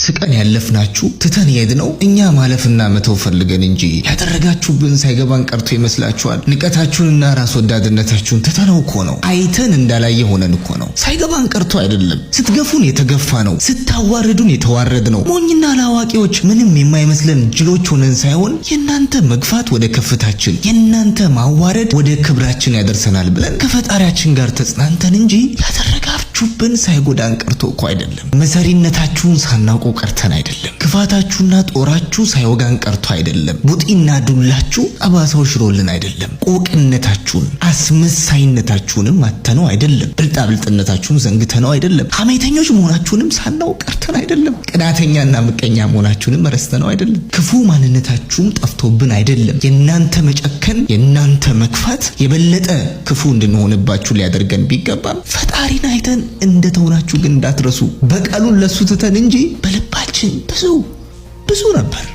ስቀን ያለፍናችሁ ትተን የሄድነው እኛ ማለፍና መተው ፈልገን እንጂ ያደረጋችሁብን ሳይገባን ቀርቶ ይመስላችኋል? ንቀታችሁንና ራስ ወዳድነታችሁን ትተነው እኮ ነው። አይተን እንዳላየ ሆነን እኮ ነው። ሳይገባን ቀርቶ አይደለም። ስትገፉን የተገፋ ነው። ስታዋርዱን የተዋረድ ነው። ሞኝና አላዋቂዎች ምንም የማይመስለን ጅሎች ሆነን ሳይሆን የናንተ መግፋት ወደ ከፍታችን፣ የናንተ ማዋረድ ወደ ክብራችን ያደርሰናል ብለን ከፈጣሪያችን ጋር ተጽናንተን እንጂ ያደረጋችሁብን ሳይጎዳን ቀርቶ እኮ አይደለም። መሰሪነታችሁን ሳናውቁ ቀርተን አይደለም። ክፋታችሁና ጦራችሁ ሳይወጋን ቀርቶ አይደለም። ቡጢና ዱላችሁ አባሳው ሽሮልን አይደለም። ቆቅነታችሁን አስመሳይነታችሁንም አተነው አይደለም። ብልጣብልጥነታችሁን ዘንግተነው አይደለም። ሐሜተኞች መሆናችሁንም ሳናው ቀርተን አይደለም። ቅናተኛና ምቀኛ መሆናችሁንም ረስተነው አይደለም። ክፉ ማንነታችሁም ጠፍቶብን አይደለም። የናንተ መጨከን፣ የናንተ መክፋት የበለጠ ክፉ እንድንሆንባችሁ ሊያደርገን ቢገባም ፈጣሪን አይተን እንደተውናችሁ ግን እንዳትረሱ። በቀሉን ለሱ ትተን እንጂ በልባችን ብዙ ነበር።